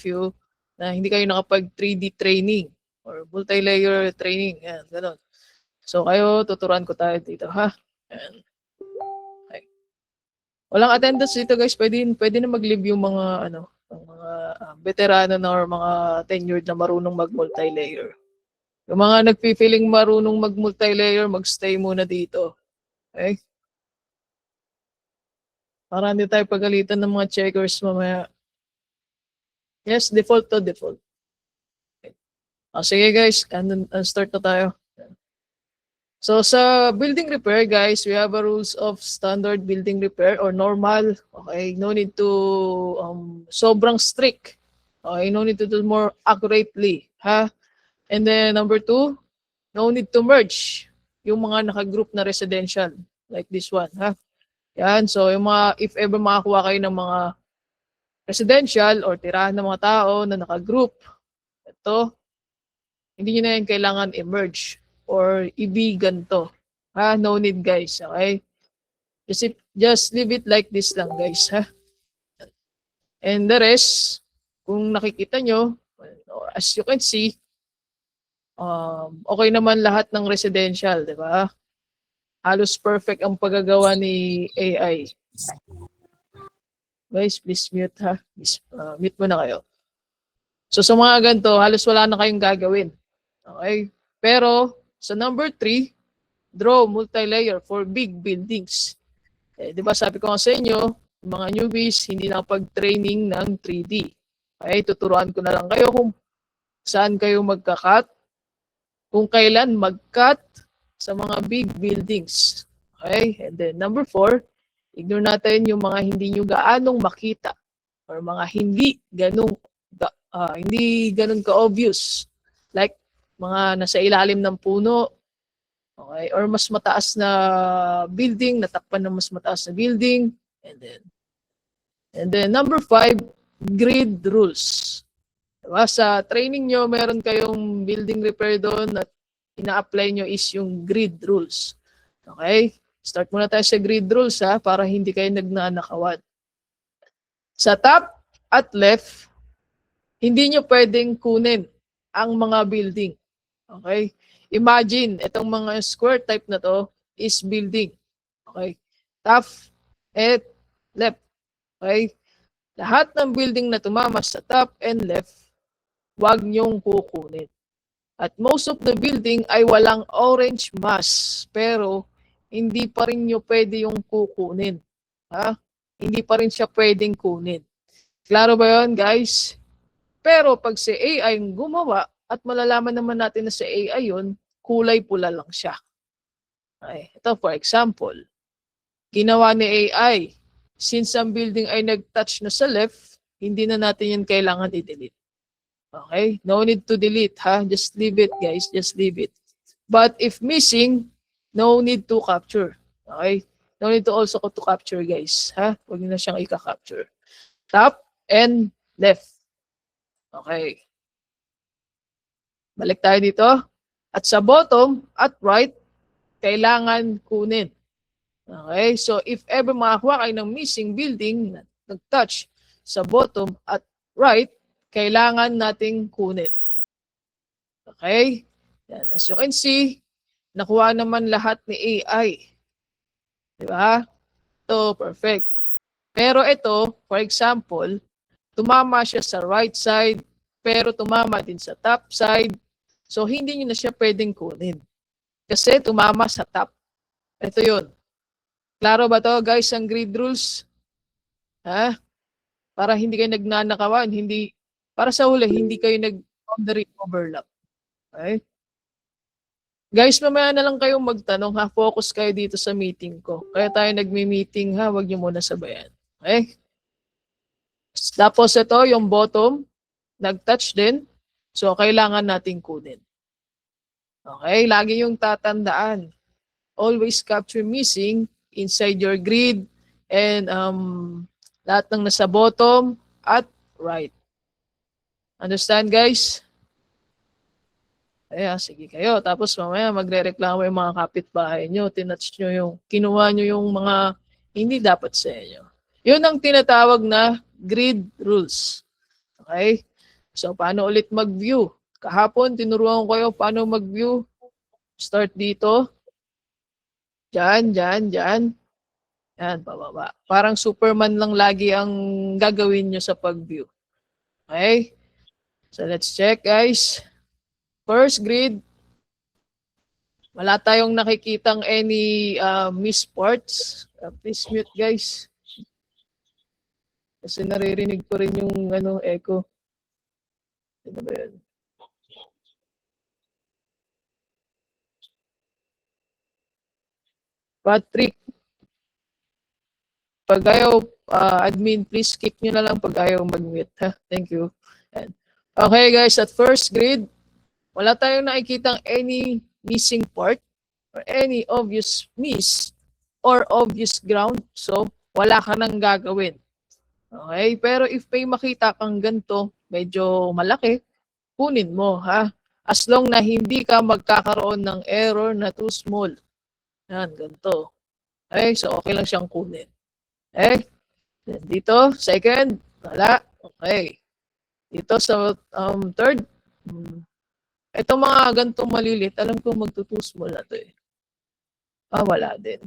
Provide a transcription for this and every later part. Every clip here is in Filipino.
you na hindi kayo nakapag 3D training or multi-layer training. Yan, ganun. So kayo, tuturuan ko tayo dito, ha? Yan. Okay. Walang attendance dito, guys. Pwede na mag-leave yung mga mga veterano na or mga tenured na marunong mag-multi-layer. Yung mga nagpi-feeling marunong mag-multi-layer, mag-stay muna dito. Okay? Para hindi tayo pagalitan ng mga checkers mamaya. Yes, default to default. Okay. Sige guys, start na tayo. So sa building repair, guys, we have a rules of standard building repair or normal. Okay, no need to sobrang strict. Okay, no need to do more accurately, ha? And then number 2, no need to merge yung mga naka-group na residential like this one, ha? Yan, so yung mga, if ever makakuha kayo ng mga residential or tirahan ng mga tao na naka-group, ito, hindi nyo na yan kailangan i-merge or ibigan to. Ha? No need, guys. Okay? Just leave it like this lang, guys. Ha? And the rest, kung nakikita nyo, as you can see, okay naman lahat ng residential, di ba? Halos perfect ang paggagawa ni AI. Guys, please mute, ha? Please, mute mo na kayo. So sa mga ganito, halos wala na kayong gagawin. Okay? Pero sa number 3, draw multi-layer for big buildings. Di ba sabi ko nga sa inyo, mga newbies, hindi nakapag-training ng 3D. Okay? Tuturuan ko na lang kayo kung saan kayo magka-cut, kung kailan mag-cut sa mga big buildings. Okay? And then number 4, ignore natin yung mga hindi nyo gaanong makita or mga hindi ganong ka-obvious. Like mga nasa ilalim ng puno, okay, or mas mataas na building, natakpan ng mas mataas na building. And then number 5, grid rules. Diba? Sa training nyo, meron kayong building repair doon at ina-apply nyo is yung grid rules. Okay? Start muna tayo sa grid rules, ha, para hindi kayo nagnanakawan. Sa top at left, hindi nyo pwedeng kunin ang mga building. Okay? Imagine, itong mga square type na to is building. Okay? Top at left. Okay? Lahat ng building na tumama sa top and left, wag nyong kukunin. At most of the building ay walang orange mass, pero hindi pa rin nyo pwede yung kukunin. Ha? Hindi pa rin siya pwedeng kunin. Klaro ba yun, guys? Pero pag si AI ang gumawa, at malalaman naman natin na sa AI yun, kulay pula lang siya. Okay. Ito for example, ginawa ni AI, since ang building ay nag-touch na sa left, hindi na natin yan kailangan i-delete. Okay? No need to delete, ha? Just leave it, guys. Just leave it. But if missing, no need to capture. Okay? No need to also to capture, guys. Ha? Huwag na siyang i-capture. Top and left. Okay. Balik tayo dito. At sa bottom at right, kailangan kunin. Okay? So, if ever makakuha kayo ng missing building na nag-touch sa bottom at right, kailangan nating kunin. Okay? Yan. As you can see, nakuha naman lahat ni AI. Diba? Ito, perfect. Pero ito, for example, tumama siya sa right side, pero tumama din sa top side. So, hindi nyo na siya pwedeng kunin. Kasi tumama sa top. Ito yun. Klaro ba to, guys, ang grid rules? Ha? Para hindi kayo nagnanakawan, hindi, para sa huli, hindi kayo nag-boundary overlap. Okay? Guys, mamaya na lang kayong magtanong, ha? Focus kayo dito sa meeting ko. Kaya tayo nagmi-meeting, ha? Huwag nyo muna sabayan. Okay? Tapos ito, yung bottom, nag-touch din. So, kailangan nating kunin. Okay? Lagi yung tatandaan. Always capture missing inside your grid and lahat ng nasa bottom at right. Understand, guys? Kaya, sige kayo. Tapos mamaya magre-reklamo yung mga kapitbahay nyo. Tinouch nyo yung, kinuha nyo yung mga hindi dapat sa inyo. Yun ang tinatawag na grid rules. Okay? So, paano ulit mag-view? Kahapon, tinuruan ko kayo paano mag-view. Start dito. Diyan, diyan, diyan. Yan, pababa. Parang Superman lang lagi ang gagawin nyo sa pag-view. Okay? So, let's check, guys. First grid. Wala tayong nakikitang any missed parts. Please mute, guys. Kasi naririnig ko rin yung echo. Ano ba yun? Patrick, pag ayaw, admin, please skip nyo na lang pag ayaw mag-mute. Thank you. And, okay guys, at first grid, wala tayong nakikitang any missing part or any obvious miss or obvious ground. So, wala ka nang gagawin. Okay? Pero if may makita kang ganito, medyo malaki, kunin mo, ha? As long na hindi ka magkakaroon ng error na too small. Yan, ganito. Okay? So, okay lang siyang kunin. Okay? Dito, second, wala. Okay. Dito sa third, itong mga ganitong malilit, alam ko magto-too small na to eh. Wala din.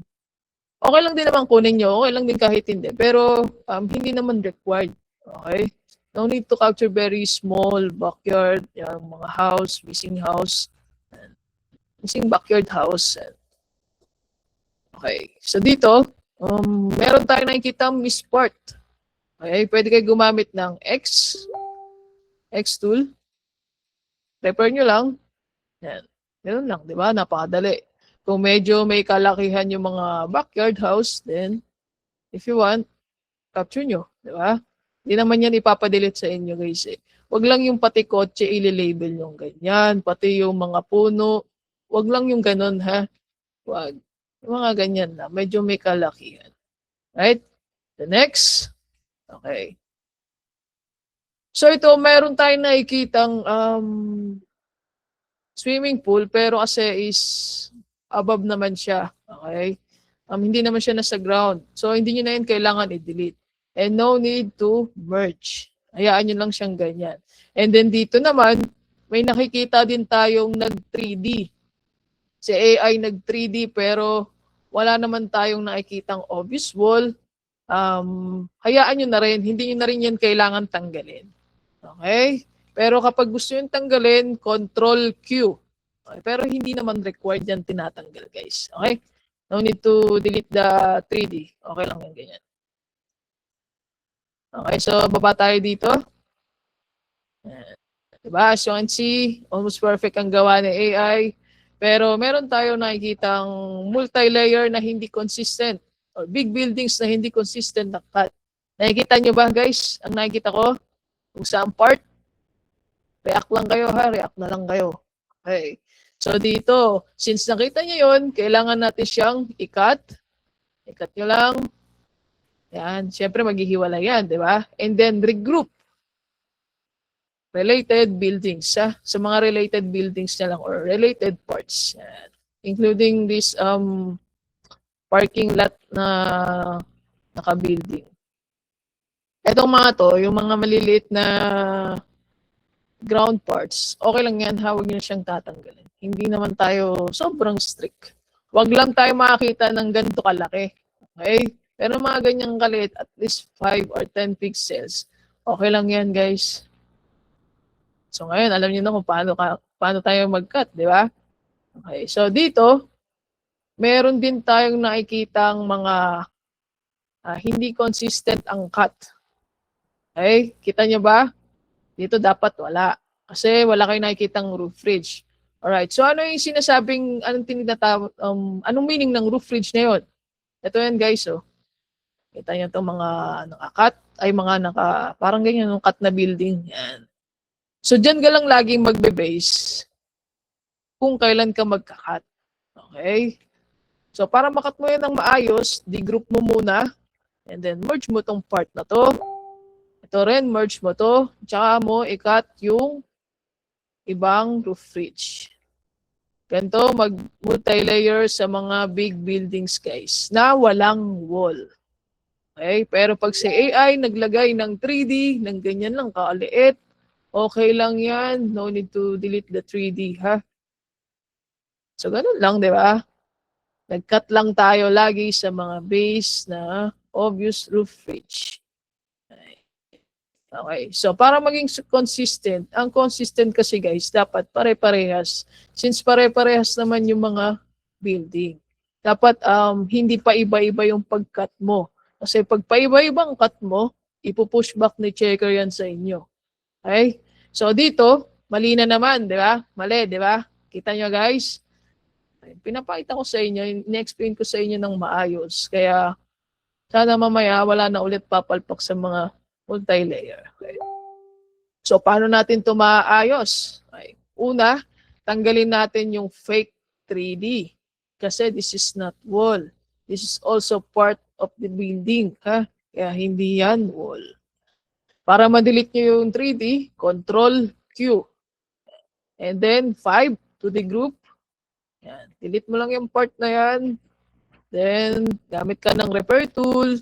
Okay lang din naman kunin nyo. Okay lang din kahit hindi. Pero hindi naman required. Okay? No need to capture very small backyard, yung mga house, missing backyard house. Okay. So dito, meron tayong nakikita miss part. Okay? Pwede kayo gumamit ng X tool. Prepare nyo lang. Yan. Ganun lang, di ba? Napakadali. Kung medyo may kalakihan yung mga backyard house, then if you want, capture nyo. Di ba? Hindi naman yan ipapadelete sa inyo guys eh. Wag lang yung pati kotse ililabel yung ganyan. Pati yung mga puno. Wag lang yung ganun ha. Wag. Yung mga ganyan na. Medyo may kalakihan. Right? The next. Okay. So ito, meron tayong nakikitang swimming pool pero kasi is above naman siya. Okay? Hindi naman siya nasa ground. So hindi nyo na yun kailangan i-delete. And no need to merge. Hayaan nyo lang siyang ganyan. And then dito naman, may nakikita din tayong nag-3D. Si AI nag-3D pero wala naman tayong nakikitang obvious wall. Hayaan nyo na rin. Hindi nyo na rin yan kailangan tanggalin. Okay? Pero kapag gusto nyo tanggalin, Control Q. Okay? Pero hindi naman required yan tinatanggal guys. Okay? No need to delete the 3D. Okay lang yan ganyan. Okay, so baba tayo dito. Diba? As you can see, almost perfect ang gawa ni AI. Pero meron tayo nakikitang multi-layer na hindi consistent or big buildings na hindi consistent na cut. Nakikita nyo ba guys? Ang nakikita ko? Kung saan part? React lang kayo ha. React na lang kayo. Okay. So dito, since nakita nyo yun, kailangan natin siyang i-cut. I-cut nyo lang. Yan. Siyempre maghihiwalay yan, di ba? And then regroup. Related buildings. Sa mga related buildings na lang or related parts. Yan. Including this parking lot na naka-building. Etong mga to, yung mga maliliit na ground parts, okay lang yan, huwag nyo na siyang tatanggalin. Hindi naman tayo sobrang strict. Huwag lang tayo makakita ng ganito kalaki. Okay? Pero mga ganyang kalit, at least 5 or 10 pixels, okay lang yan guys. So ngayon, alam niyo na kung paano tayo mag-cut, di ba? Okay, so dito, meron din tayong nakikitang mga hindi consistent ang cut. Okay, kita nyo ba? Dito dapat wala. Kasi wala kayong nakikitang roof ridge. Alright, so ano yung sinasabing, anong meaning ng roof ridge na yun? Ito yan guys, oh. Kita nyo itong mga naka-cut, parang ganyan yung cut na building. Yan. So, dyan ka lang laging magbe-base kung kailan ka magka-cut. Okay? So, para makat mo yan ng maayos, di-group mo muna, and then merge mo tong part na to. Ito rin, merge mo to, tsaka mo i-cut yung ibang roof ridge. Ganito, mag-multi-layer sa mga big buildings, guys, na walang wall. Okay? Pero pag si AI naglagay ng 3D, ng ganyan lang kaaliit, Okay lang yan. No need to delete the 3D, ha? So, ganun lang, di ba? Nag-cut lang tayo lagi sa mga base na obvious roof ridge. Okay. So, para maging consistent, ang consistent kasi guys, dapat pare-parehas. Since pare-parehas naman yung mga building. Dapat hindi pa iba-iba yung pag-cut mo. Kasi pag paiba-ibang cut mo, ipupush back ni checker yan sa inyo. Okay? So, dito, mali na naman, di ba? Mali, di ba? Kita nyo guys? Pinapakita ko sa inyo, in-explain ko sa inyo ng maayos. Kaya, sana mamaya wala na ulit papalpak sa mga multi-layer. Okay. So, paano natin ito maayos? Okay. Una, tanggalin natin yung fake 3D. Kasi this is not wall. This is also part of the building. Ha? Kaya hindi yan wall. Para ma-delete nyo yung 3D, Control Q. And then 5 to the group. Yan. Delete mo lang yung part na yan. Then, gamit ka ng repair tool.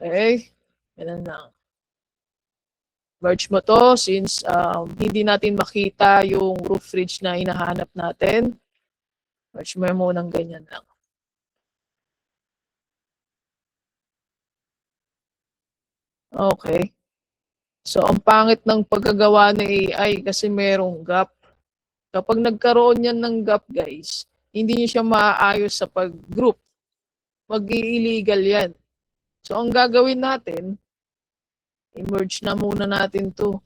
Okay. Ganun lang. Merge mo to since hindi natin makita yung roof ridge na hinahanap natin. Merge mo muna ng ganyan lang. Okay. So, ang pangit ng paggagawa ng AI kasi merong gap. Kapag nagkaroon yan ng gap, guys, hindi niyo siya maaayos sa pag-group. Mag-i-illegal yan. So, ang gagawin natin, i-merge na muna natin to.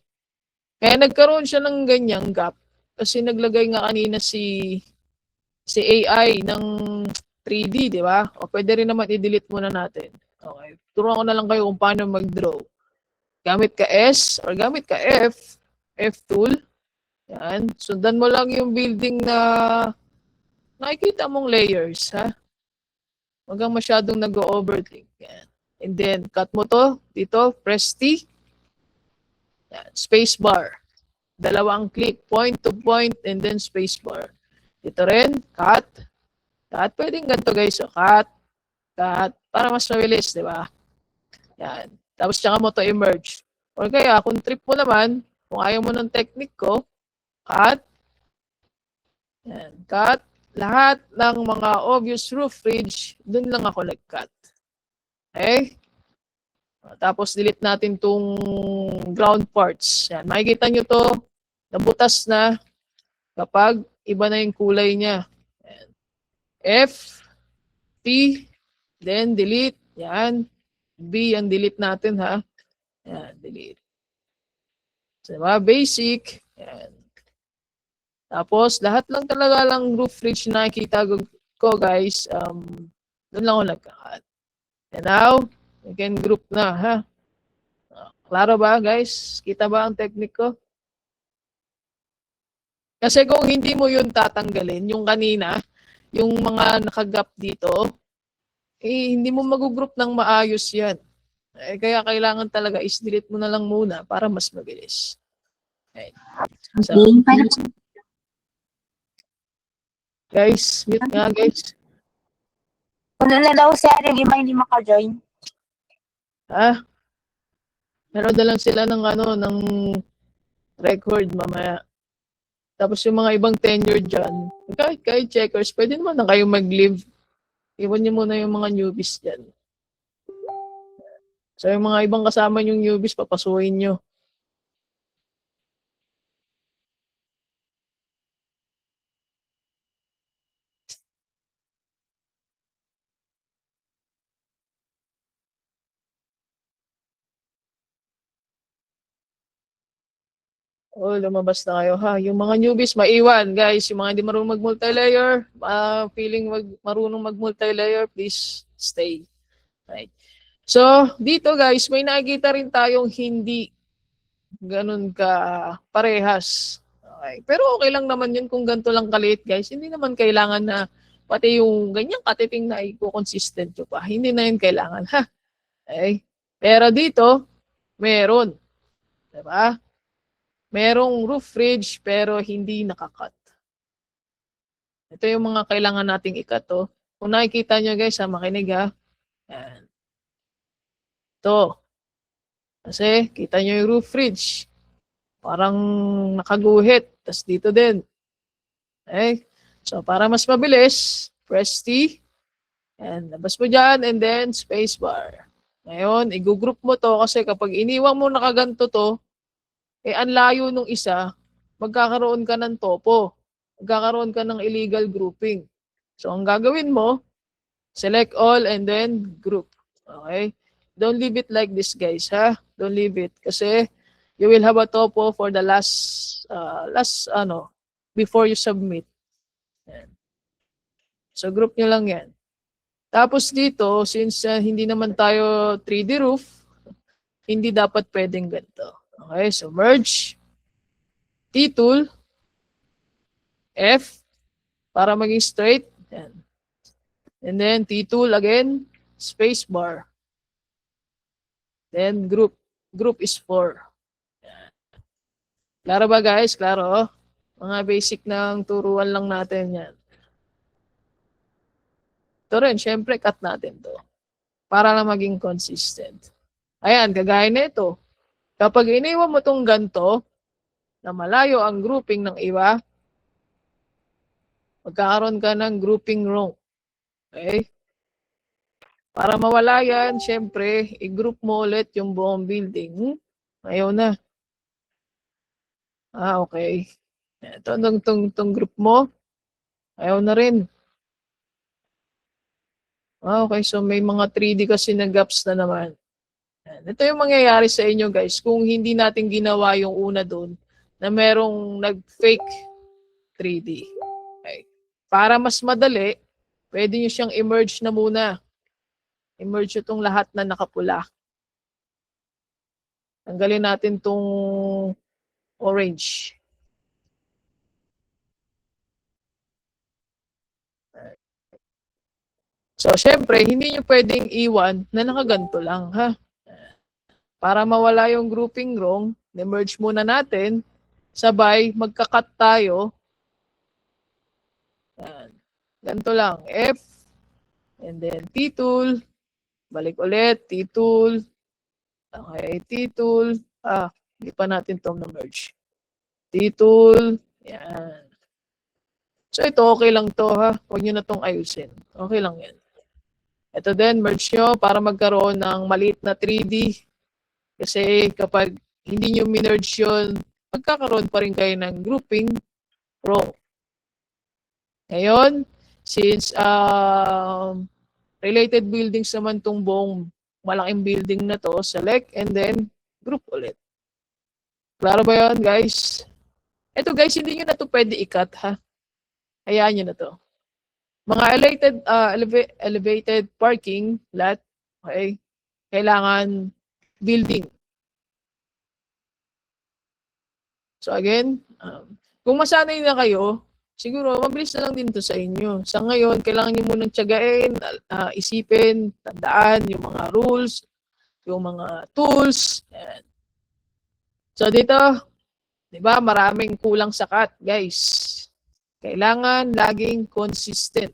Kaya nagkaroon siya ng ganyang gap kasi naglagay nga kanina si AI ng 3D, di ba? O pwede rin naman i-delete muna natin. Okay. Turuan ko na lang kayo kung paano mag-draw. Gamit ka S or gamit ka F tool. Yan. Sundan mo lang yung building na nakikita mong layers, ha? Huwag kang masyadong nag-overthink. Yan. And then, cut mo to. Dito, press T. Yan. Space bar. Dalawang click. Point to point and then space bar. Dito rin, cut. Cut. Pwedeng ganito guys. So, cut. Cut. Para mas mabilis, di ba? Yan. Tapos, tsaka mo to emerge. Or kaya, kung trip mo naman, kung ayaw mo ng technique ko, cut. Yan. Cut. Lahat ng mga obvious roof ridge, dun lang ako nag-cut. Okay? Tapos delete natin tong ground parts. Yan. Makikita nyo to, nabutas na kapag iba na yung kulay niya. Yan. F, T, then delete. Yan. B ang delete natin ha. Yan, delete. So, diba? Basic. Yan. Tapos, lahat lang talaga lang roof ridge na nakikita ko, guys. Doon lang ako nagkakat. And now, we can group na, ha? Klaro ba, guys? Kita ba ang technique ko? Kasi kung hindi mo yun tatanggalin, yung kanina, yung mga nakagap dito, hindi mo mag-group ng maayos yan. Kaya kailangan talaga is-delete mo na lang muna para mas mabilis. Okay. So, guys, mute nga guys. Kung na daw si Ari Lima hindi maka-join. Ha? Meron na lang sila ng ng record mamaya. Tapos yung mga ibang tenure dyan, kahit checkers, pwede naman na kayo mag-leave. Iwan niyo muna yung mga newbies dyan. So yung mga ibang kasama yung newbies, papasuhin nyo. Oh, lumabas na kayo ha. Yung mga newbies, maiwan guys. Yung mga hindi marunong mag-multilayer, feeling marunong mag-multilayer, please stay. Right. So, dito guys, may nakikita rin tayong hindi ganun ka parehas. Okay. Pero okay lang naman yun kung ganito lang kaliit guys. Hindi naman kailangan na pati yung ganyang katiting na i-consistent pa. Hindi na yun kailangan ha. Okay. Pero dito, meron. Diba? Merong roof ridge pero hindi nakakat. Ito yung mga kailangan nating ikat. Oh. Kung nakikita nyo guys, makinig ha. Yan. Ito. Kasi kita nyo yung roof ridge. Parang nakaguhit. Tapos dito din. Okay? So, para mas mabilis, press T. And labas mo dyan, and then spacebar. Ngayon, i-group mo to kasi kapag iniwang mo nakaganto to, ang layo nung isa, magkakaroon ka ng topo. Magkakaroon ka ng illegal grouping. So, ang gagawin mo, select all and then group. Okay? Don't leave it like this, guys, ha? Don't leave it. Kasi, you will have a topo for the last, before you submit. Yan. So, group nyo lang yan. Tapos dito, since hindi naman tayo 3D roof, hindi dapat pwedeng ganito. Okay, so merge, T-tool, F, para maging straight. Yan. And then T-tool again, space bar. Then group. Group is 4. Yan. Klaro ba guys? Klaro? Mga basic ng turuan lang natin yan. Ito rin, syempre cut natin to. Para lang maging consistent. Ayan, kagaya nito. Kapag iniwan mo tong ganto, na malayo ang grouping ng iba, magkakaroon ka ng grouping wrong. Okay? Para mawala yan, syempre, i-group mo ulit yung buong building. Ayaw na. Okay. Itong group mo, ayaw na rin. Okay, so may mga 3D kasi na gaps na naman. Ito yung mangyayari sa inyo guys kung hindi natin ginawa yung una doon na merong nag-fake 3D. Okay. Para mas madali, pwede nyo siyang emerge na muna. Emerge itong lahat na nakapula. Tanggalin natin itong orange. So, syempre, hindi nyo pwedeng iwan na nakaganto lang, ha? Para mawala yung grouping wrong, emerge muna natin, sabay, magka-cut tayo. Yan. Ganito lang, F, and then T-tool, balik ulit, T-tool, okay, T-tool, hindi pa natin itong na-merge. T-tool, yan. So, ito, okay lang to, ha? Huwag nyo na itong ayusin. Okay lang yan. Ito din, merge nyo para magkaroon ng maliit na 3D. Kasi kapag hindi nyo minerge yun, magkakaroon pa rin kayo ng grouping wrong. Ngayon, since related buildings naman itong buong malaking building na to, select and then group ulit. Klaro ba yun, guys? Ito guys, hindi nyo na to pwede i-cut, ha? Hayaan nyo na to. Mga elevated parking lot, okay, kailangan building. So again, kung masanay na kayo, siguro mabilis na lang din to sa inyo. Sa ngayon, kailangan nyo munang tiyagain, isipin, tandaan yung mga rules, yung mga tools. Ayan. So dito, di ba, maraming kulang sa cut, guys. Kailangan laging consistent.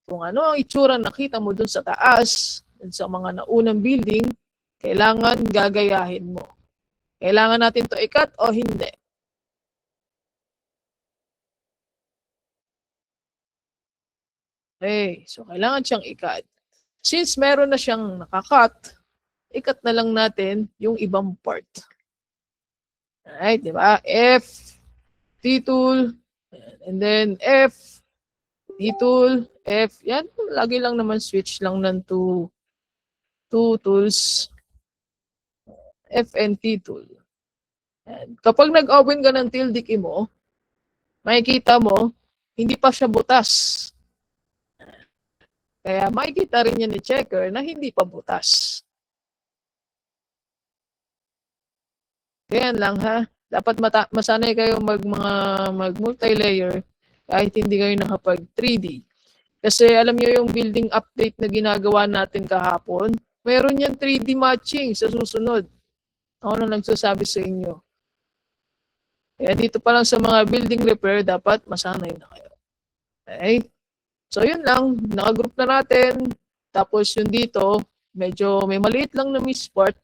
Kung ano ang itsura nakita mo dun sa taas, dun sa mga naunang building, kailangan gagayahin mo. Kailangan natin to i-cut o hindi. Okay, so kailangan siyang i-cut. Since meron na siyang nakakat, i-cut na lang natin yung ibang part. Alright, di ba? F, T-tool, and then F, T-tool, F. Yan, lagi lang naman switch lang ng two tools. F and T-tool. Kapag nag-open ka ng tilde key mo, makikita mo, hindi pa siya butas. Kaya makikita rin yan ni checker na hindi pa butas. Kaya lang ha, dapat masanay kayo mag-multi-layer kahit hindi kayo nakapag 3D. Kasi alam niyo yung building update na ginagawa natin kahapon, meron yan 3D matching sa susunod. Ako na nagsasabi sa inyo. Kaya dito pa lang sa mga building repair, dapat masanay na kayo. Okay? So yun lang, nakagroup na natin. Tapos yung dito, medyo may maliit lang na miss part.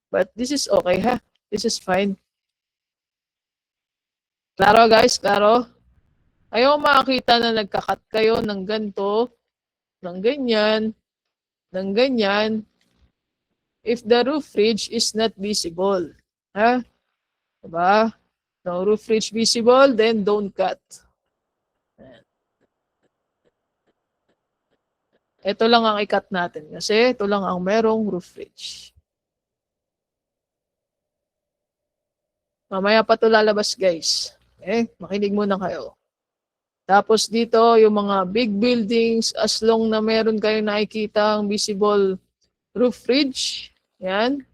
But this is okay ha. This is fine. Klaro guys, klaro? Ayaw makakita na nagkakat kayo ng ganito, ng ganyan, ng ganyan, if the roof ridge is not visible. Ha? Diba? No roof ridge visible, then don't cut. Ito lang ang i-cut natin kasi ito lang ang merong roof ridge. Mamaya pa ito lalabas guys. Okay? Makinig muna kayo. Tapos dito, yung mga big buildings, as long na meron kayong nakikita ang visible roof ridge, yan,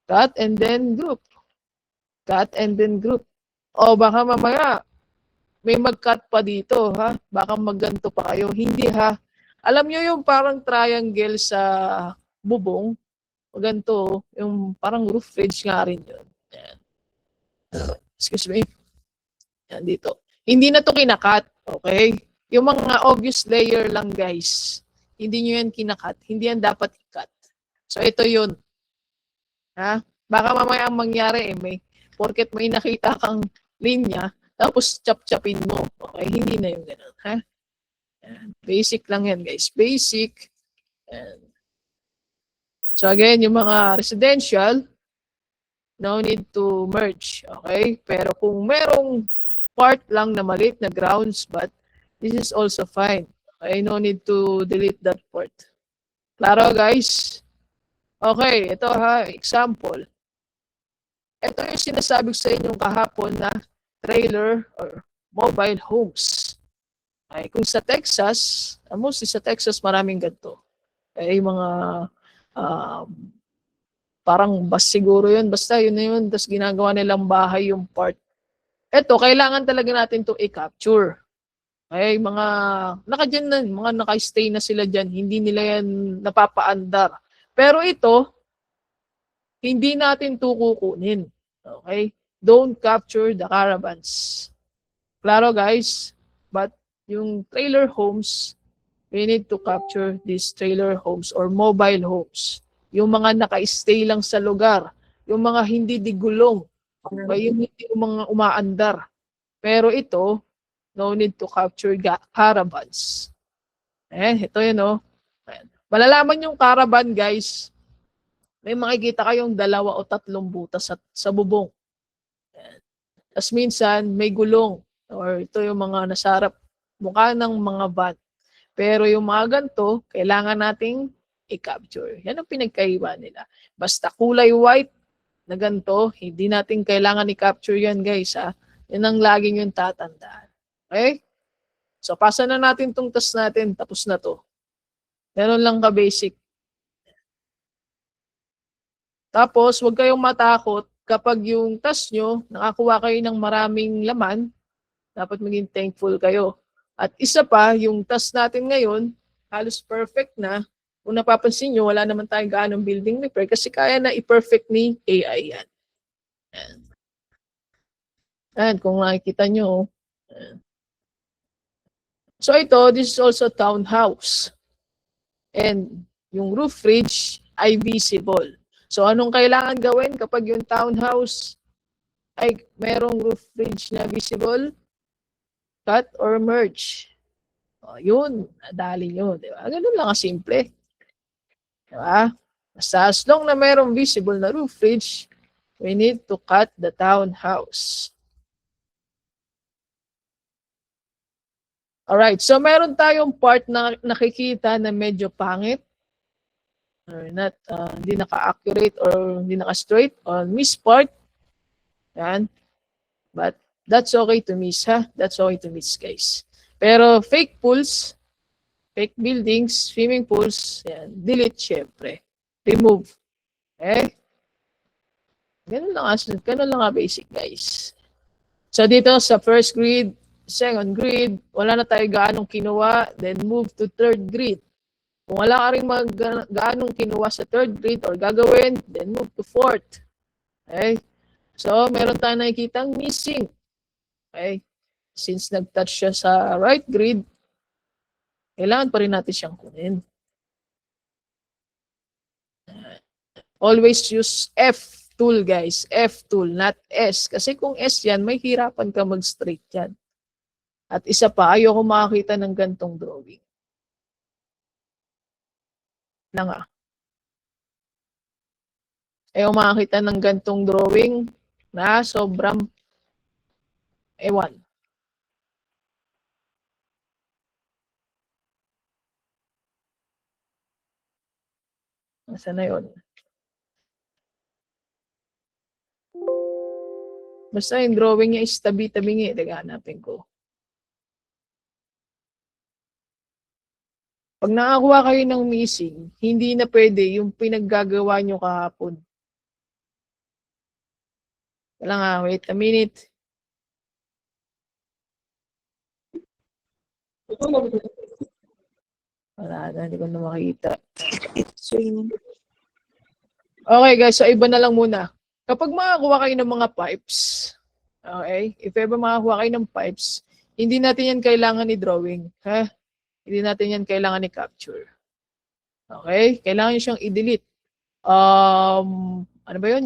cut and then group. Cut and then group. O baka mamaya, may mag-cut pa dito, ha? Baka magganto pa kayo. Hindi, ha? Alam nyo yung parang triangle sa bubong, ganito, yung parang roof ridge nga rin yun. Yan. Excuse me. Yan dito. Hindi na to kinakat, okay? Yung mga obvious layer lang guys, hindi nyo yan kinakat, hindi yan dapat i-cut. So ito yun. Ha? Baka mamaya ang mangyari porket may nakita kang linya, tapos chop-chopin mo. Okay? Hindi na yung ganun. Ha? Yan. Basic lang yan guys. Basic. Yan. So again, yung mga residential, no need to merge. Okay? Pero kung merong part lang na maliit na grounds, but this is also fine. Okay? No need to delete that part. Klaro guys? Okay, ito ha, example. Ito yung sinasabi ko sa inyong kahapon na trailer or mobile homes. Ay, kung sa Texas, mostly sa Texas maraming ganito. Ay, mga parang bus siguro yun. Basta yun na yun. Tapos ginagawa nilang bahay yung part. Ito, kailangan talaga natin to i-capture. Okay, mga nakadyan na, mga naka-stay na sila dyan. Hindi nila yan napapaandar. Pero ito, hindi natin to kukunin. Okay? Don't capture the caravans. Klaro guys? But yung trailer homes, we need to capture these trailer homes or mobile homes. Yung mga naka-stay lang sa lugar. Yung mga hindi digulong. Okay? Yung hindi yung mga umaandar. Pero ito, no need to capture caravans. Ito yun, no? Malalaman yung caravan, guys. May makikita kayong 2 o 3 butas sa bubong. Tapos minsan, may gulong. Or ito yung mga nasarap mukha ng mga van. Pero yung mga ganito, kailangan nating i-capture. Yan ang pinagkaiba nila. Basta kulay white na ganito, hindi natin kailangan i-capture yan, guys. Ha? Yan ang laging yung tatandaan. Okay? So, pasa na natin itong task natin. Tapos na to. Meron lang ka-basic. Tapos, huwag kayong matakot kapag yung task nyo, nakakuha kayo ng maraming laman, dapat maging thankful kayo. At isa pa, yung task natin ngayon, halos perfect na. Kung napapansin nyo, wala naman tayong gaanong building repair kasi kaya na i-perfect ni AI yan. And kung nakikita nyo, so ito, this is also townhouse. And yung roof ridge ay visible. So anong kailangan gawin kapag yung townhouse ay merong roof ridge na visible? Cut or merge. O, yun, nadali nyo. Diba? Ganun lang simple. Diba? Basta as long na merong visible na roof ridge, we need to cut the townhouse. Alright, so meron tayong part na nakikita na medyo pangit or not, hindi naka-accurate or hindi naka-straight or miss part. Yan. But that's okay to miss, ha? That's okay to miss, guys. Pero fake pools, fake buildings, swimming pools, yan, delete syempre. Remove. Okay? Ganun lang basic, guys. So dito sa first grid, second grid, wala na tayo gaanong kinuha, then move to third grid. Kung wala ka rin gaanong kinuha sa third grid or gagawin, then move to fourth. Okay? So, meron tayong nakikitang missing. Okay? Since nag-touch siya sa right grid, kailangan pa rin natin siyang kunin. Always use F tool, guys. F tool, not S. Kasi kung S yan, may hirapan ka mag-straight yan. At isa pa, ayoko makakita ng gantong drawing. Na nga. Ayoko makakita ng gantong drawing na sobrang ewan. Nasaan na yun? Basta yung drawing niya is tabi-tabingi. Hanapin ko. Pag nakakuha kayo ng missing, hindi na pwede yung pinaggagawa nyo kahapon. Wala nga, wait a minute. Wala na, hindi ko na makita. Okay guys, so iba na lang muna. Kapag makakuha kayo ng mga pipes, okay, if ever makakuha kayo ng pipes, hindi natin yan kailangan i-drawing. Ha? Hindi natin yan kailangan i-capture. Okay? Kailangan nyo siyang i-delete. Ano ba yun?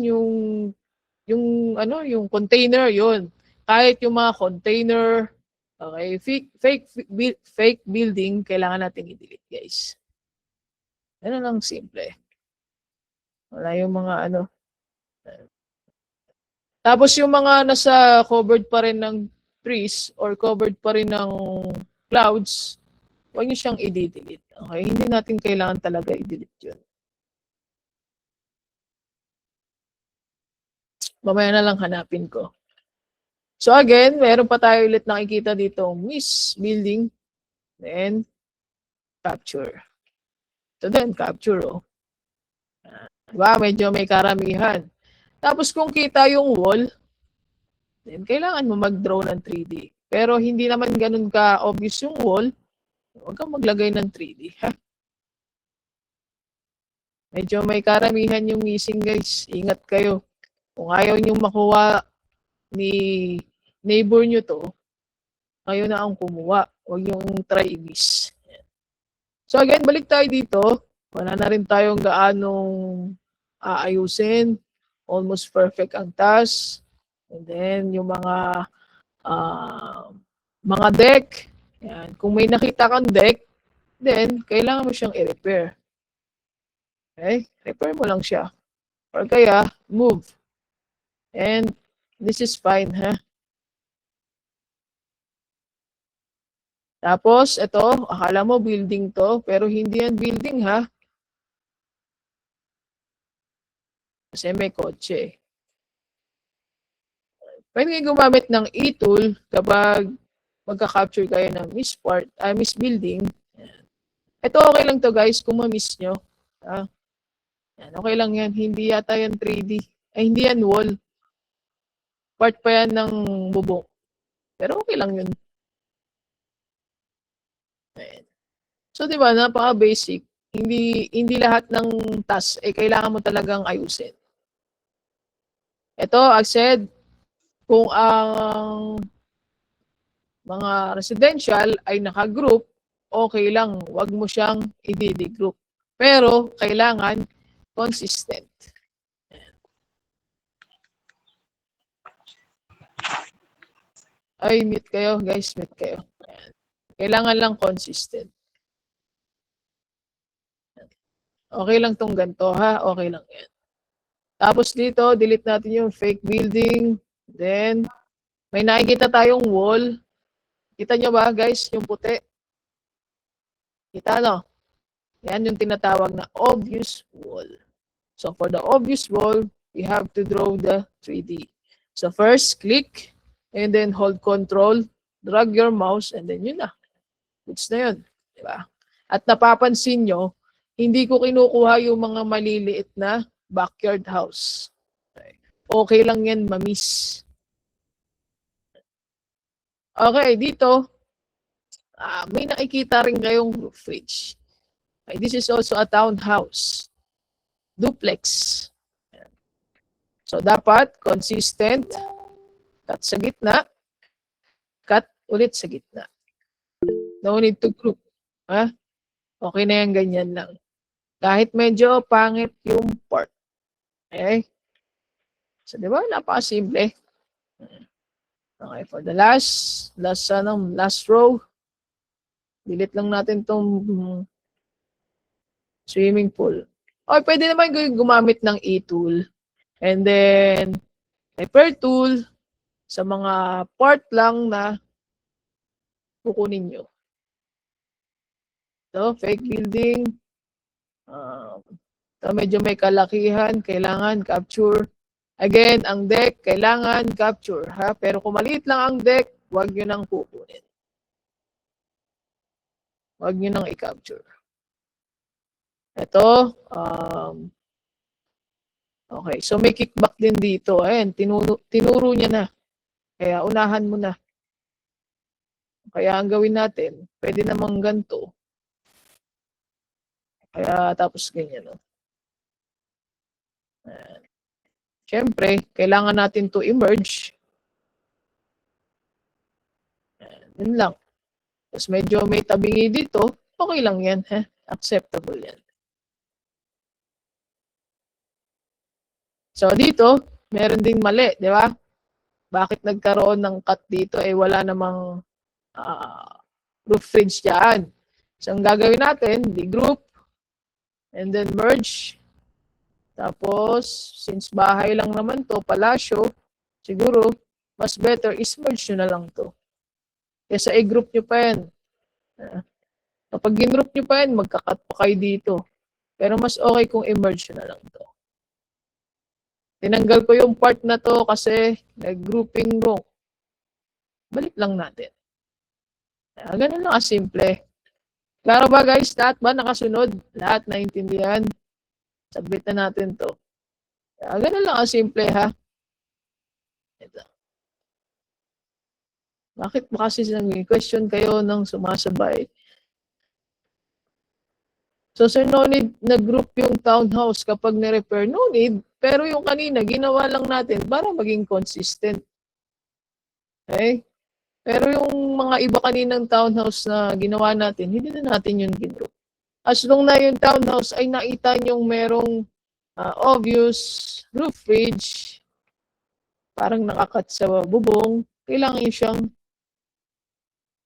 Yung container, yun. Kahit yung mga container, okay, fake building, kailangan natin i-delete, guys. Ano lang simple. Wala yung mga ano. Tapos yung mga nasa covered pa rin ng trees or covered pa rin ng clouds, huwag nyo siyang i-delete. Okay? Hindi natin kailangan talaga i-delete yun. Mamaya na lang hanapin ko. So again, meron pa tayo ulit nakikita dito, miss building, then capture. So then, capture, oh. Diba? Medyo may karamihan. Tapos kung kita yung wall, then kailangan mo mag-draw ng 3D. Pero hindi naman ganun ka-obvious yung wall, huwag kang maglagay ng 3D. Ha? Medyo may karamihan yung missing, guys. Ingat kayo. Kung ayaw nyo makuha ni neighbor nyo to, kayo na ang kumuha. Huwag yung try i-miss. So again, balik tayo dito. Wala na rin tayong gaanong aayusin. Almost perfect ang task. And then yung mga deck. Yan. Kung may nakita kang deck, then kailangan mo siyang i-repair. Okay? Repair mo lang siya. Or kaya, move. And this is fine, ha? Tapos, ito, akala mo building to, pero hindi yan building, ha? Kasi may kotse. Pwede kayo gumamit ng e-tool kapag magka-capture kayo ng miss building. Ito okay lang to guys, kung ma-miss nyo. Yan, okay lang yan. Hindi yata yan 3D. Ay, hindi yan wall. Part pa yan ng bubong. Pero okay lang yun. Ayan. So, di ba, napaka-basic. Hindi lahat ng task kailangan mo talagang ayusin. Ito, I said, kung ang mga residential ay naka-group, okay lang. Huwag mo siyang i-group. Pero, kailangan consistent. Ay, mute kayo, guys. Mute kayo. Kailangan lang consistent. Okay lang tong ganito, ha? Okay lang yan. Tapos dito, delete natin yung fake building. Then, may nakikita tayong wall. Kita nyo ba, guys, yung puti? Kita, no? Yan yung tinatawag na obvious wall. So, for the obvious wall, we have to draw the 3D. So, first, click, and then hold control, drag your mouse, and then yun na. Goods na yun. Diba? At napapansin nyo, hindi ko kinukuha yung mga maliliit na backyard house. Okay lang yan, ma-miss. Okay, dito, may nakikita rin kayong fridge. Okay, this is also a townhouse. Duplex. So, dapat consistent. Cut sa gitna. Cut ulit sa gitna. No need to group. Ha? Okay na yan, ganyan lang. Kahit medyo pangit yung part. Okay? So, di ba? Napakasimple. Okay, for the last row, delete lang natin tong swimming pool. O, pwede naman gumamit ng e-tool. And then, repair tool sa mga part lang na kukunin nyo. So, fake building. Medyo may kalakihan, kailangan capture. Again, ang deck, kailangan capture. Ha? Pero kung maliit lang ang deck, huwag nyo nang kukunin. Huwag nyo nang i-capture. Ito, okay. So may kickback din dito. Ayan, tinuro niya na. Kaya unahan mo na. Kaya ang gawin natin, pwede namang ganito. Kaya tapos ganyan. No? Siyempre, kailangan natin to emerge. Yun lang. Tapos medyo may tabingi dito, okay lang yan. Acceptable yan. So dito, meron ding mali, di ba? Bakit nagkaroon ng cut dito? Wala namang roof ridge dyan. So ang gagawin natin, di-group, and then merge. Tapos, since bahay lang naman to, palasyo, siguro, mas better is merge nyo na lang to. Kesa i-group nyo pa yan. Kapag gin-group nyo pa yan, magkakat pa kayo dito. Pero mas okay kung i-merge nyo na lang to. Tinanggal ko yung part na to kasi nag-grouping wrong. Balik lang natin. Ganun lang simple. Klaro ba guys? Lahat ba nakasunod? Lahat naintindihan? Submit na natin to. Ganun lang simple ha. Ito. Bakit ba kasi question kayo ng sumasabay? So sir, no need na-group yung townhouse kapag na-repair. No need. Pero yung kanina, ginawa lang natin para maging consistent. Okay? Pero yung mga iba kaninang townhouse na ginawa natin, hindi na natin yun group. As long na yung townhouse ay nakita nyong merong obvious roof ridge, parang nakakat sa bubong, kailangan yun siyang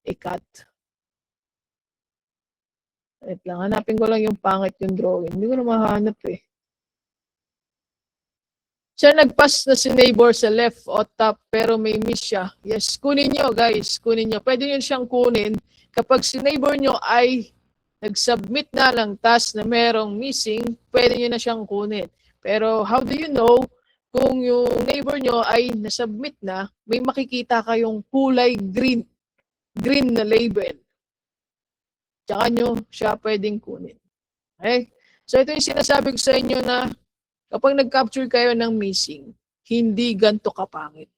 i-cut. Wait lang, hanapin ko lang yung pangit yung drawing. Hindi ko na mahanap eh. Siya nag-pass na si neighbor sa left o top pero may miss siya. Yes, kunin nyo guys, kunin nyo. Pwede nyo siyang kunin kapag si neighbor nyo ay nag-submit na lang task na merong missing, pwede nyo na siyang kunin. Pero how do you know kung yung neighbor nyo ay nasubmit na, may makikita kayong kulay green na label. Tsaka nyo siya pwedeng kunin. Okay? So ito yung sinasabi ko sa inyo na kapag nag-capture kayo ng missing, hindi ganito kapangit.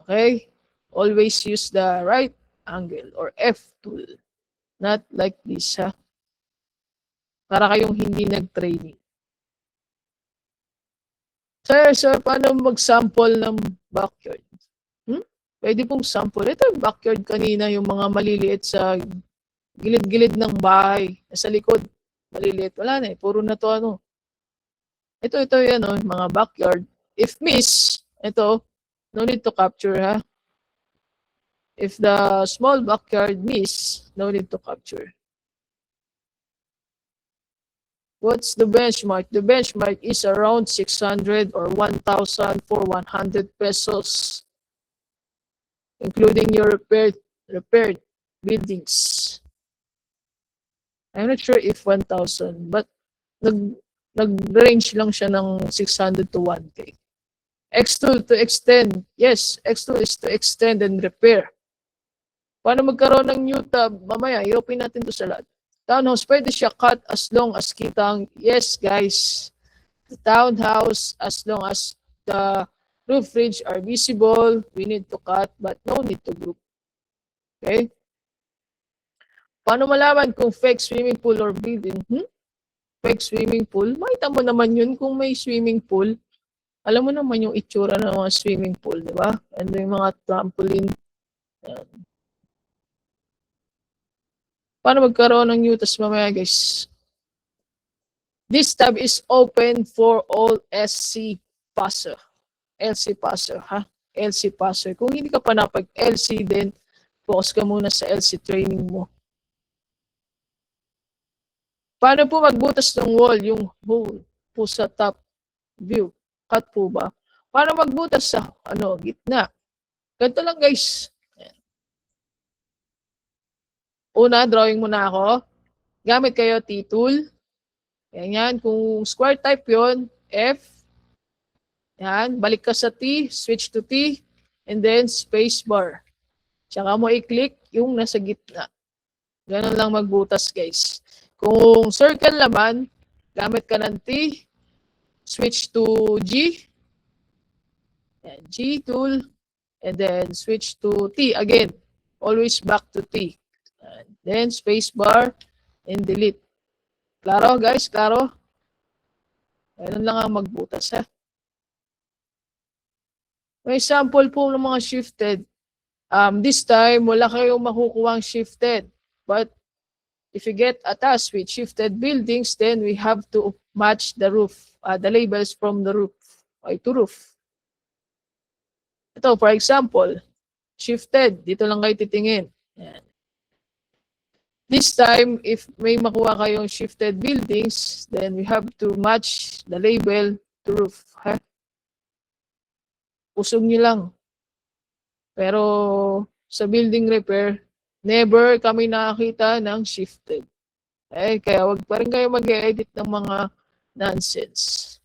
Okay? Always use the right angle or F tool. Not like this, ha? Para kayong hindi nag-training. Sir, paano mag-sample ng backyard? Pwede pong sample. Ito yung backyard kanina, yung mga maliliit sa gilid-gilid ng bahay. Sa likod, maliliit. Wala na eh. Puro na to ano. Ito yan, mga backyard. If miss, ito, no need to capture, ha? If the small backyard miss, no need to capture. What's the benchmark? The benchmark is around 600 or 1,000 for 100 pesos, including your repaired buildings. I'm not sure if 1,000, but nag-range lang siya ng 600 to 1K. X2 to extend. Yes, X2 is to extend and repair. Paano magkaroon ng new tab? Mamaya, i-open natin to sa lahat. Townhouse, pwede siya cut as long as kitang, yes guys, the townhouse, as long as the roof ridge are visible, we need to cut, but no need to group. Okay? Paano malaman kung fake swimming pool or building? Fake swimming pool? Makita mo naman yun kung may swimming pool. Alam mo naman yung itsura ng mga swimming pool, di ba? And yung mga trampoline. Yan. Paano magkaroon ng new task mamaya, guys? This tab is open for all SC PASA. LC passer, ha? LC passer. Kung hindi ka pa napag-LC din, focus ka muna sa LC training mo. Paano po magbutas ng wall, yung hole po sa top view? Cut po ba? Paano magbutas sa gitna? Ganito lang guys. Una, drawing muna ako. Gamit kayo T-tool. Yan. Kung square type yon, F. Yan. Balik ka sa T, switch to T, and then space bar. Tsaka mo i-click yung nasa gitna. Ganun lang magbutas guys. Kung circle naman, gamit ka ng T, switch to G. Yan, G tool, and then switch to T again. Always back to T. And then space bar and delete. Klaro guys, klaro? Ganun lang ang magbutas ha. May sample po ng mga shifted. This time, wala kayong makukuha ang shifted. But if you get attached with shifted buildings, then we have to match the roof, the labels from the roof, to roof. Ito, for example, shifted. Dito lang kayo titingin. Yan. This time, if may makuha kayong shifted buildings, then we have to match the label to roof. Ha? Usog nyo lang. Pero sa building repair, never kami nakakita ng shifted. Kaya wag pa rin kayo mag-edit ng mga nonsense.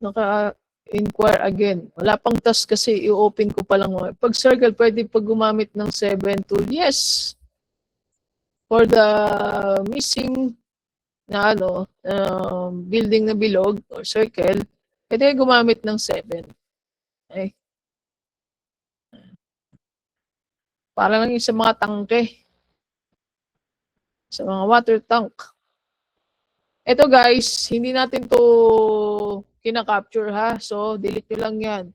Naka-inquire again. Wala pang task kasi i-open ko pa lang. Pag circle, pwede pag gumamit ng 7 tool. Yes. For the missing na building na bilog or circle, pwede gumamit ng 7. Okay. Para lang yung sa mga tangke. Sa mga water tank. Ito guys, hindi natin to kina-capture ha. So, delete nyo lang yan.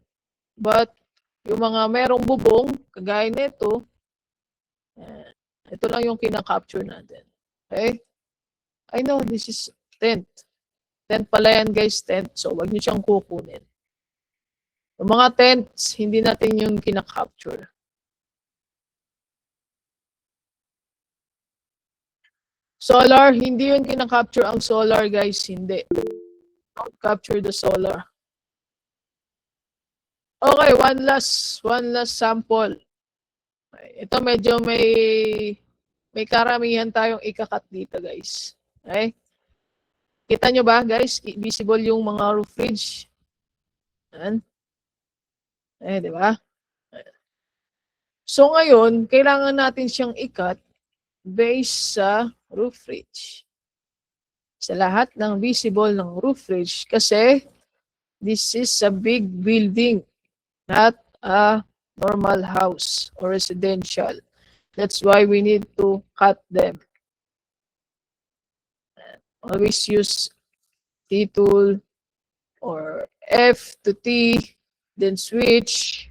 But, yung mga merong bubong, kagaya nito, ito lang yung kina-capture natin. Okay? I know this is tent. Tent pala yan guys, tent. So, wag nyo siyang kukunin. Yung mga tents, hindi natin yung kina-capture. Solar, hindi yun kina-capture ang solar guys, hindi. Don't capture the solar. Okay, one last sample. Ito medyo may karamihan tayong ikakat dito guys. Okay? Kita nyo ba guys? Visible yung mga roof ridge. Yan. Di ba? So ngayon, kailangan natin siyang ikat based sa roof ridge. Sa lahat ng visible ng roof ridge kasi this is a big building, not a normal house or residential. That's why we need to cut them. Always use T tool or F to T, then switch.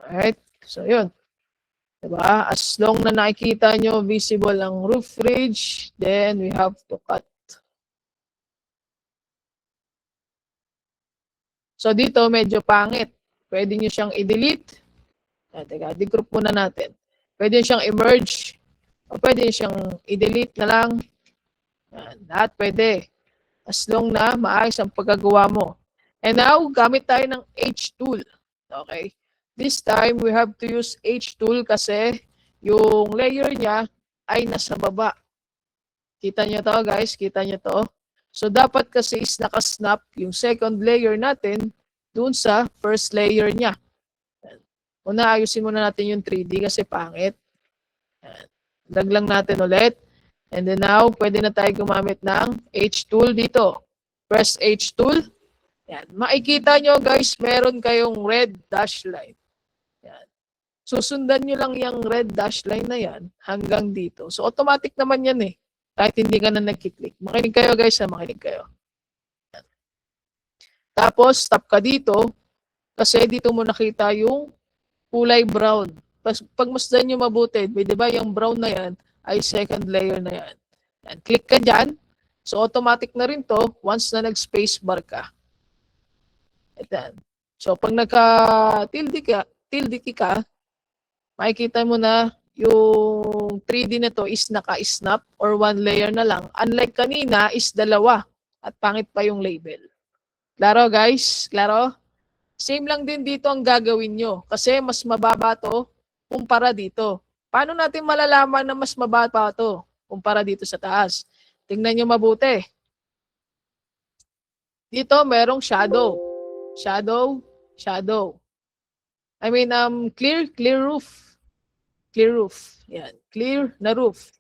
Alright, so yun. Diba? As long na nakikita nyo visible ang roof ridge, then we have to cut. So dito medyo pangit. Pwede nyo siyang i-delete. Teka, di-group muna natin. Pwede nyo siyang i-merge. O pwede nyo siyang i-delete na lang. Lahat pwede. As long na maayos ang pagkagawa mo. And now, gamit tayo ng H tool. Okay? This time, we have to use H tool kasi yung layer niya ay nasa baba. Kita niyo to guys? Kita niyo to? So, dapat kasi is nakasnap yung second layer natin dun sa first layer niya. Una, ayusin muna natin yung 3D kasi pangit. Laglang natin ulit. And then now, pwede na tayo gumamit ng H tool dito. Press H tool. Yan. Makikita nyo guys, meron kayong red dash line. Yan. Susundan nyo lang yung red dash line na yan hanggang dito. So, automatic naman yan eh. Kahit hindi ka na nagkiklik. Makinig kayo guys, makinig kayo. Yan. Tapos, stop ka dito kasi dito mo nakita yung kulay brown. Pag masdan nyo mabuti, di ba yung brown na yan ay second layer na yan. Yan. Click ka dyan. So, automatic na rin to once na nag-spacebar ka. Ayan. So, pag nagka-tilde key ka, makikita mo na yung 3D na to is naka-snap or one layer na lang. Unlike kanina is dalawa at pangit pa yung label. Klaro guys? Klaro? Same lang din dito ang gagawin nyo kasi mas mababa to kumpara dito. Paano natin malalaman na mas mababa to kumpara dito sa taas? Tingnan nyo mabuti. Dito merong shadow. Shadow, shadow. I mean, clear roof. Clear roof. Yan. Clear na roof.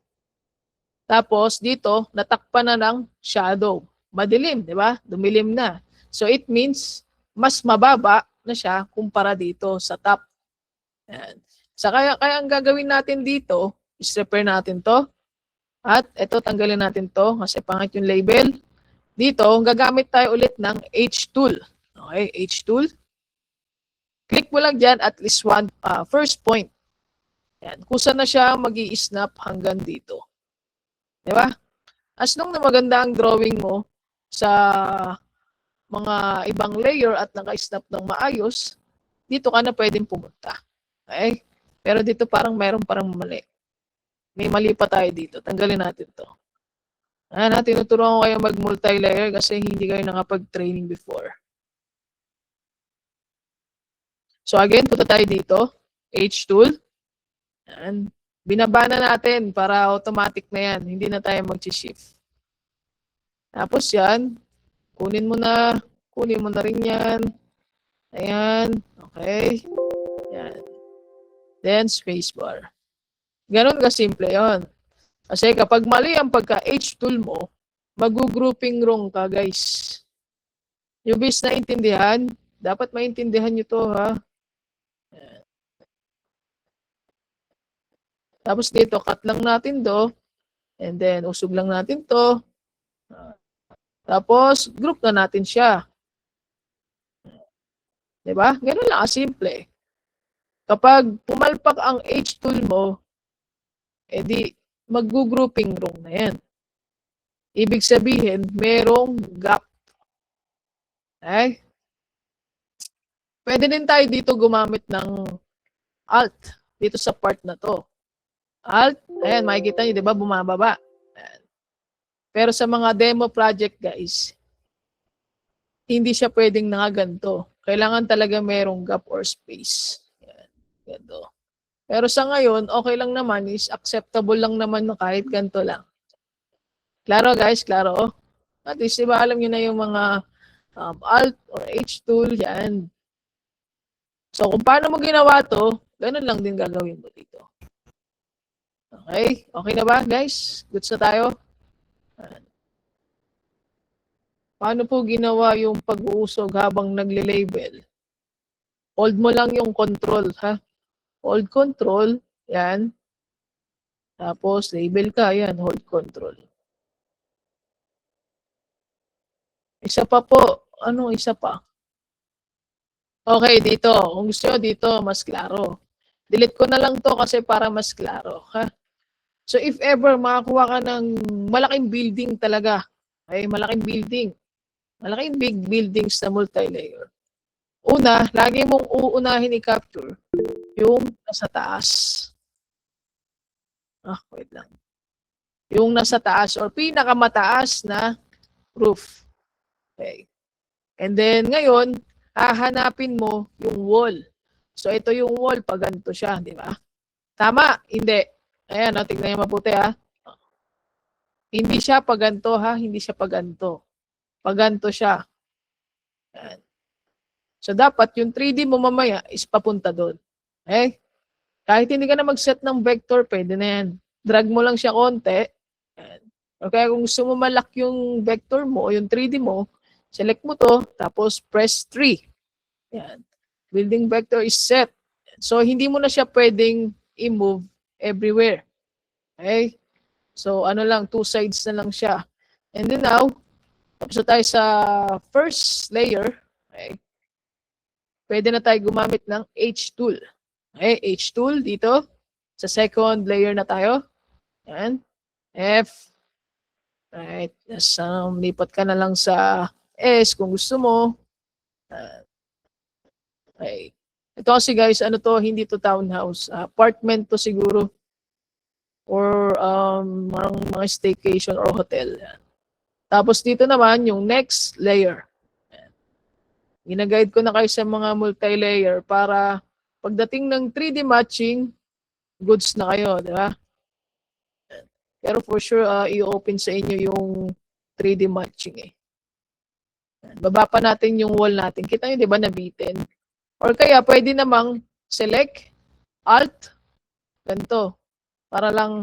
Tapos, dito, natakpan na ng shadow. Madilim, di ba? Dumilim na. So, it means, mas mababa na siya kumpara dito sa top. Yan. So, kaya ang gagawin natin dito, is repair natin to. At, ito, tanggalin natin to kasi pangit yung label. Dito, gagamit tayo ulit ng H tool. Okay, H tool. Click mo lang dyan at least one first point. Yan. Kusa na siya mag-i-snap hanggang dito. Di ba? As long na maganda ang drawing mo sa mga ibang layer at naka-snap ng maayos, dito ka na pwedeng pumunta. Okay? Pero dito parang mali. May mali pa tayo dito. Tanggalin natin to. Ayan, tinuturuan ko kayo mag-multi-layer kasi hindi kayo nakapag-training before. So again, punta tayo dito. H tool. Yan. Binaba na natin para automatic na yan. Hindi na tayo mag-shift. Tapos yan. Kunin mo na rin yan. Ayan. Okay. Yan. Then spacebar. Ganon ka-simple yon. Kasi kapag mali ang pagka-H tool mo, mag-grouping wrong ka guys. Yung bis na intindihan, dapat maintindihan nyo to ha. Tapos dito, cut lang natin to. And then, usog lang natin to. Tapos, group na natin siya. Diba? Ganun lang, simple. Kapag pumalpak ang H tool mo, edi mag-grouping wrong na yan. Ibig sabihin, merong gap. Okay? Pwede din tayo dito gumamit ng Alt dito sa part na to. Alt, ayan, makikita nyo, di ba, bumababa. Ayan. Pero sa mga demo project, guys, hindi siya pwedeng nakaganto. Kailangan talaga merong gap or space. Ayan, ganito. Pero sa ngayon, okay lang naman, is acceptable lang naman na kahit ganito lang. Klaro, guys, klaro. At least, di ba, alam nyo na yung mga Alt or H tool, yan. So, kung paano mo ginawa to, ganun lang din gagawin mo dito. Okay? Okay na ba, guys? Goods na tayo? Paano po ginawa yung pag-uusog habang nagle-label? Hold mo lang yung control, ha? Hold control, yan. Tapos, label ka, yan, hold control. Isa pa po. Ano isa pa? Okay, dito. Kung gusto nyo, dito, mas klaro. Delete ko na lang to kasi para mas klaro, ha? So, if ever makakuha ka ng malaking building talaga, okay, malaking building, malaking big buildings na multi-layer. Una, lagi mong uunahin i-capture yung nasa taas. Wait lang. Yung nasa taas or pinakamataas na roof. Okay. And then, ngayon, hahanapin mo yung wall. So, ito yung wall pag ganito siya, di ba? Tama? Hindi. Ayan, tingnan niyo mabuti ha. Hindi siya paganto ha, hindi siya paganto. Paganto siya. Ayan. So dapat yung 3D mo mamaya is papunta doon. Okay? Kahit hindi ka na mag-set ng vector, pwede na yan. Drag mo lang siya konti. Ayan. O kaya kung gusto mo malak yung vector mo o yung 3D mo, select mo to, tapos press 3. Ayan. Building vector is set. So hindi mo na siya pwedeng i-move everywhere. Okay? So, ano lang, 2 sides na lang siya. And then now, tapos tayo sa first layer. Okay? Pwede na tayo gumamit ng H tool. Okay? H tool dito. Sa second layer na tayo. Yan. F. Right. Lipat ka na lang sa S kung gusto mo. Okay. Ito kasi guys, ano to, hindi to townhouse. Apartment to siguro. Or mga staycation or hotel. Yan. Tapos dito naman, yung next layer. Yan. Ginaguide ko na kayo sa mga multi-layer para pagdating ng 3D matching, goods na kayo, di ba? Pero for sure, i-open sa inyo yung 3D matching eh. Baba pa natin yung wall natin. Kita nyo, di ba, nabitin? Or kaya, pwede namang select, alt, ganito. Para lang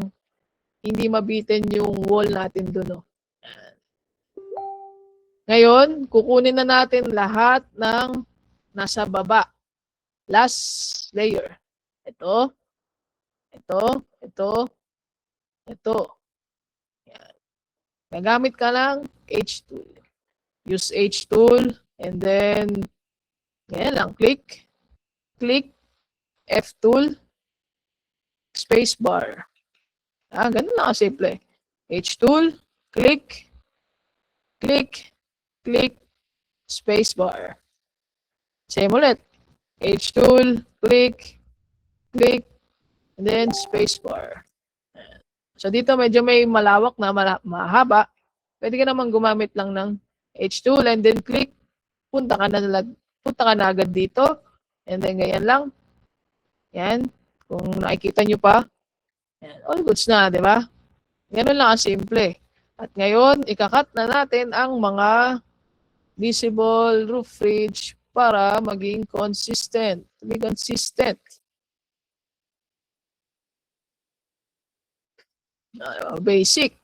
hindi mabitin yung wall natin doon. Oh. Ngayon, kukunin na natin lahat ng nasa baba. Last layer. Ito, ito. Yan. Gagamit ka ng H tool. Use H tool and then yan lang, click, F tool, space bar. Ganun lang simple. H tool, click, space bar. Same ulit. H tool, click, and then space bar. So dito medyo may malawak na mahaba. Pwede ka naman gumamit lang ng H tool and then click. Punta ka na agad dito. And then ganyan lang. Yan. Kung nakikita nyo pa. Yan. All goods na, di ba? Ganun lang ang simple. At ngayon, ikakat na natin ang mga visible roof ridge para maging consistent. To be consistent. Basic.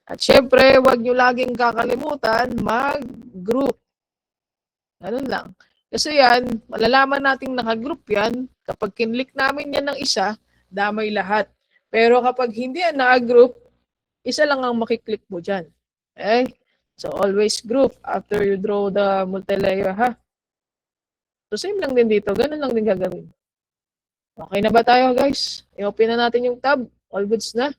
At syempre, huwag nyo laging kakalimutan mag-group. Ganun lang. Kasi yan, malalaman nating nakagroup yan. Kapag kinlik namin yan ng isa, damay lahat. Pero kapag hindi yan naka-group, isa lang ang makiklik mo dyan. Okay? So, always group after you draw the multi-layer, ha? So, same lang din dito. Ganun lang din gagawin. Okay na ba tayo, guys? I-open na natin yung tab. All goods na.